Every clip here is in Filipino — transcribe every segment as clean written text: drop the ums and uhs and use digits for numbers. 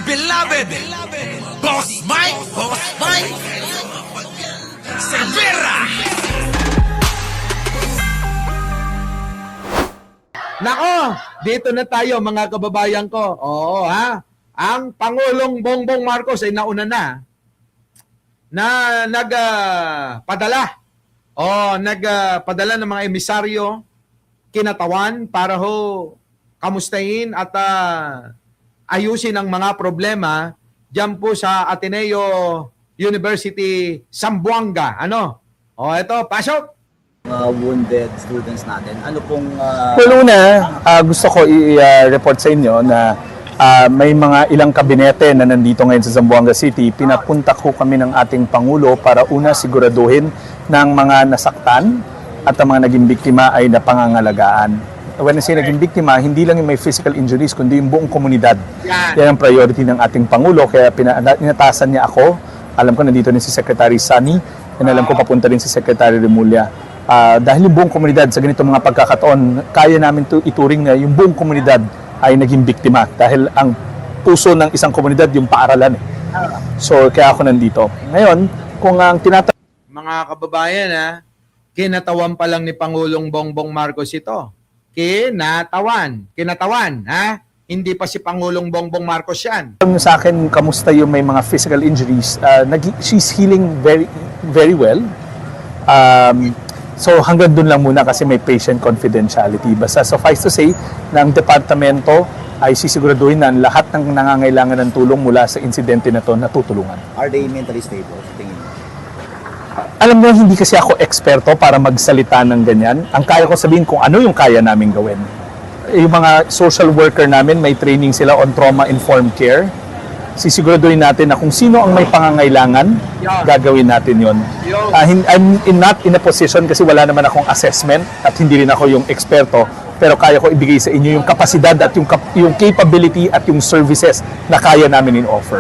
beloved Boss Mike Cervera. Nako, dito na tayo mga kababayan ko. Oo ha, ang Pangulong Bongbong Marcos ay nauna na nagpadala nagpadala ng mga emisaryo kinatawan para ho kamustahin at ayusin ang mga problema diyan po sa Ateneo University Zamboanga. Ito, pasok! Wounded students natin. Ano pong... Well, una, gusto ko i-report sa inyo na may mga ilang kabinete na nandito ngayon sa Zamboanga City. Pinapunta ko kami ng ating Pangulo para una siguraduhin ng mga nasaktan at ang mga naging biktima ay napangangalagaan. When I say naging biktima, hindi lang yung may physical injuries, kundi yung buong komunidad. Yan ang priority ng ating Pangulo. Kaya inatasan niya ako. Alam ko nandito rin si Secretary Sunny. And alam ko papunta rin si Secretary Remulla. Dahil yung buong komunidad sa ganitong mga pagkakataon, kaya namin ituring na yung buong komunidad ay naging biktima. Dahil ang puso ng isang komunidad yung paaralan. So kaya ako nandito. Ngayon, kung ang Mga kababayan kinatawan pa lang ni Pangulong Bongbong Marcos ito. Kinatawan, ha? Hindi pa si Pangulong Bongbong Marcos yan. Sa akin, kamusta yung may mga physical injuries? She's healing very, very well. So hanggang dun lang muna kasi may patient confidentiality. Basta suffice to say, na ang departamento ay sisiguraduhin na lahat ng nangangailangan ng tulong mula sa insidente na to natutulungan. Are they mentally stable? Tingin mo? Alam mo, hindi kasi ako eksperto para magsalita ng ganyan. Ang kaya ko sabihin kung ano yung kaya namin gawin. Yung mga social worker namin, may training sila on trauma-informed care. Sisiguraduhin natin na kung sino ang may pangangailangan, gagawin natin yon. I'm not in a position kasi wala naman akong assessment at hindi rin ako yung eksperto. Pero kaya ko ibigay sa inyo yung kapasidad at yung capability at yung services na kaya namin in-offer.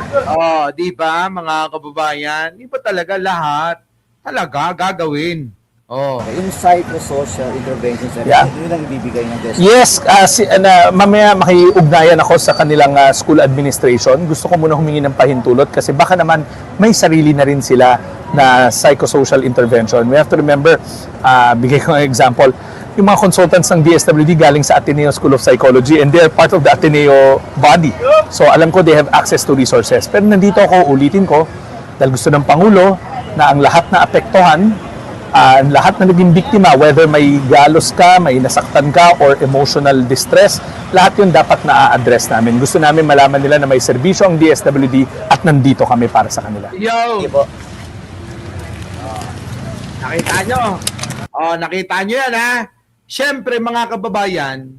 Di ba mga kababayan? Di ba talaga lahat gagawin? Yung psychosocial intervention, sir, yun ang ibibigay ng DESTA. Yes, mamaya makiugnayan ako sa kanilang school administration. Gusto ko muna humingi ng pahintulot kasi baka naman may sarili na rin sila na psychosocial intervention. We have to remember, bigay ko ng example, yung mga consultants ng DSWD galing sa Ateneo School of Psychology and they're part of the Ateneo body. So alam ko they have access to resources. Pero nandito ako, ulitin ko, dahil gusto ng Pangulo na ang lahat na apektuhan, lahat na naging biktima, whether may galos ka, may nasaktan ka, or emotional distress, lahat yun dapat na-address namin. Gusto namin malaman nila na may serbisyo ang DSWD at nandito kami para sa kanila. Yo! Sige po. Nakita nyo? Nakita nyo yan Siyempre mga kababayan,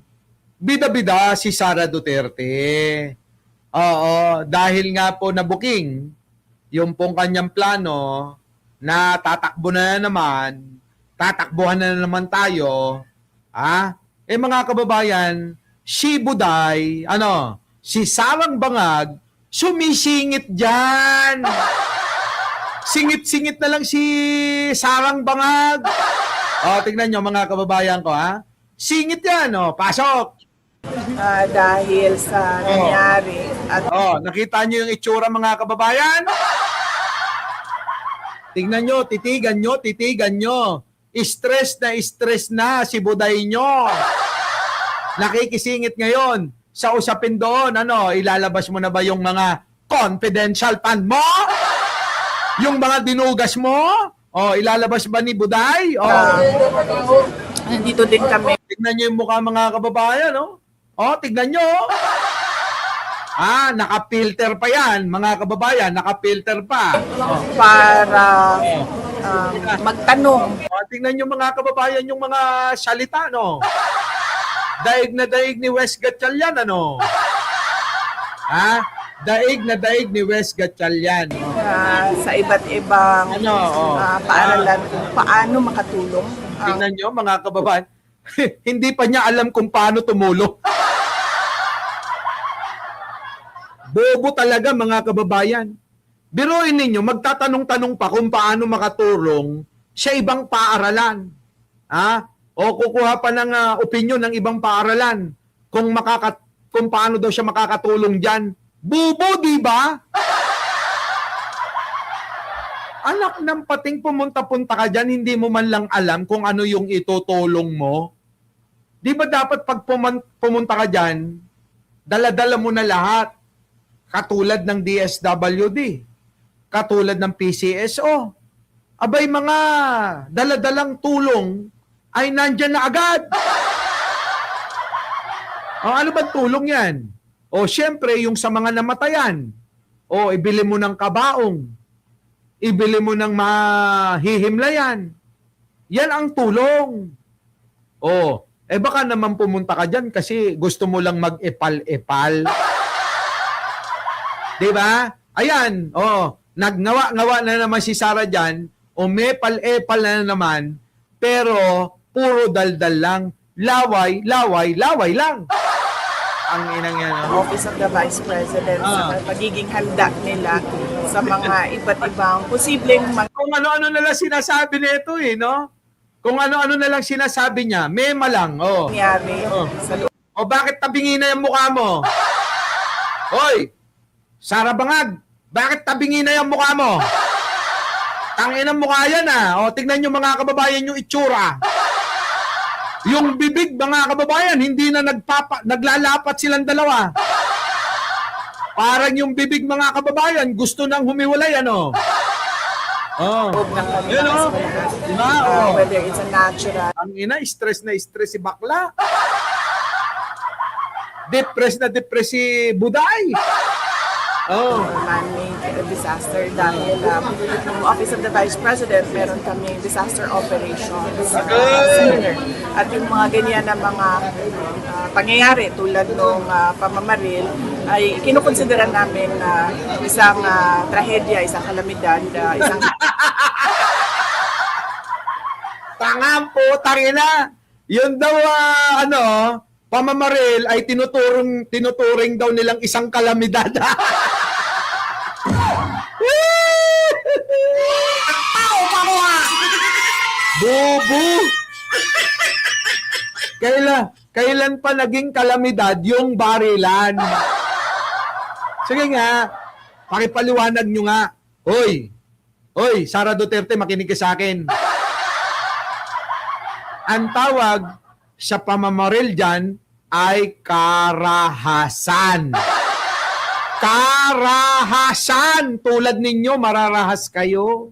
bida-bida si Sara Duterte. Dahil nga po na-booking yung pong kanyang plano na tatakbuhan na naman tayo, mga kababayan, si Buday, si Sarang Bangag, sumisingit dyan. Singit-singit na lang si Sarang Bangag. Tingnan nyo mga kababayan ko, Singit yan, pasok. Dahil sa nangyari. At nakita nyo yung itsura mga kababayan? Tingnan nyo, titigan nyo. Stress na si Buday nyo. Nakikisingit ngayon. Sa usapin doon, ilalabas mo na ba yung mga confidential fund mo? Yung mga dinugas mo? Ilalabas ba ni Buday? nandito din kami. Tingnan nyo yung mukha mga kababayan, tignan nyo. Naka-filter pa yan, mga kababayan, naka-filter pa. Para magtanong. Tingnan nyo mga kababayan yung mga salita, Daig na daig ni Wes Gatchalian, Daig na daig ni Wes Gatchalian. Sa iba't ibang paaralan kung paano makatulong. Tingnan nyo mga kababayan, hindi pa niya alam kung paano tumulong. Bobo talaga mga kababayan. Biruin ninyo, magtatanong-tanong pa kung paano makatulong sa ibang paaralan. O kukuha pa ng opinion ng ibang paaralan kung paano daw siya makakatulong dyan Bubo, di ba? Anak ng pating pumunta-punta ka dyan, hindi mo man lang alam kung ano yung itutulong mo. Di ba dapat pag pumunta ka dyan, dala-dala mo na lahat. Katulad ng DSWD, katulad ng PCSO. Abay mga dala-dalang tulong ay nandyan na agad. Ano ba tulong yan? O syempre, yung sa mga namatayan. O ibili mo ng kabaong. Ibili mo ng mahihimlayan. Yan ang tulong. O, baka naman pumunta ka dyan kasi gusto mo lang mag-epal-epal. Diba? Ayan, nagnawa-ngawa na naman si Sarah dyan, umepal-epal na naman, pero puro daldal lang, laway lang. Ang inang yan. Office of the Vice President sa pagiging handa nila sa mga iba't ibang posibleng Kung ano-ano na lang sinasabi nito no? Kung ano-ano na lang sinasabi niya, mema lang, mangyari sa loob. O bakit tabingin na yung mukha mo? Hoy! Sara Bangag, bakit tabingin na yung mukha mo? Tangin ang mukha yan O tignan nyo mga kababayan yung itsura. Yung bibig mga kababayan, hindi na naglalapat silang dalawa. Parang yung bibig mga kababayan, gusto nang humiwalay loob ng Yun, kanilang Diba? whether it's a natural Ang ina, stress na stress si bakla. Depressed na depressed si Buday. man-made disaster dahil yung Office of the Vice President, meron kami disaster operations center. At yung mga ganyan na mga pangyayari tulad ng pamamaril ay kinukonsidera namin na isang trahedya, isang kalamidad, isang Tangam po, tangina. Yun daw, pamamaril ay tinuturing daw nilang isang kalamidad. Bobo! Kailan pa naging kalamidad yung barilan? Sige nga, pakipaliwanag nyo nga. Hoy, Sara Duterte, makinig ka sa akin. Ang tawag sa pamamaril dyan ay karahasan. Karahasan! Tulad ninyo, mararahas kayo.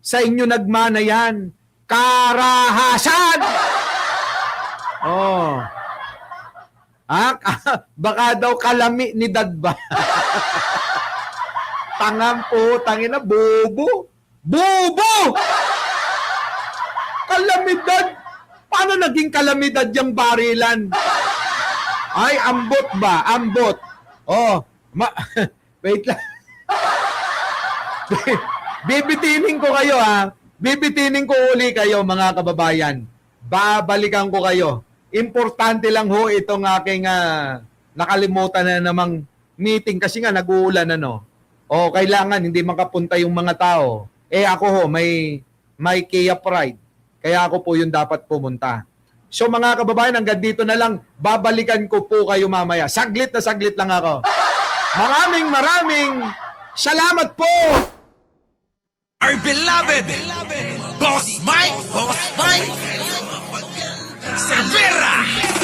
Sa inyo nagmana yan. Karahasan! Baka daw kalami ni Dadba. Tangam po, tangina, bobo. Bobo! Kalamidad! Paano naging kalamidad yung barilan? Ay, ambot ba? Ambot. Wait lang. Bibitinin ko kayo Bibitinin ko uli kayo mga kababayan. Babalikan ko kayo. Importante lang itong aking nakalimutan na namang meeting kasi nga nag-uulan kailangan hindi makapunta yung mga tao. Ako may Kia Pride. Kaya ako po yung dapat pumunta. So mga kababayan, hanggang dito na lang. Babalikan ko po kayo mamaya. Saglit lang ako. Maraming salamat po! Our beloved Boss Mike Cervera.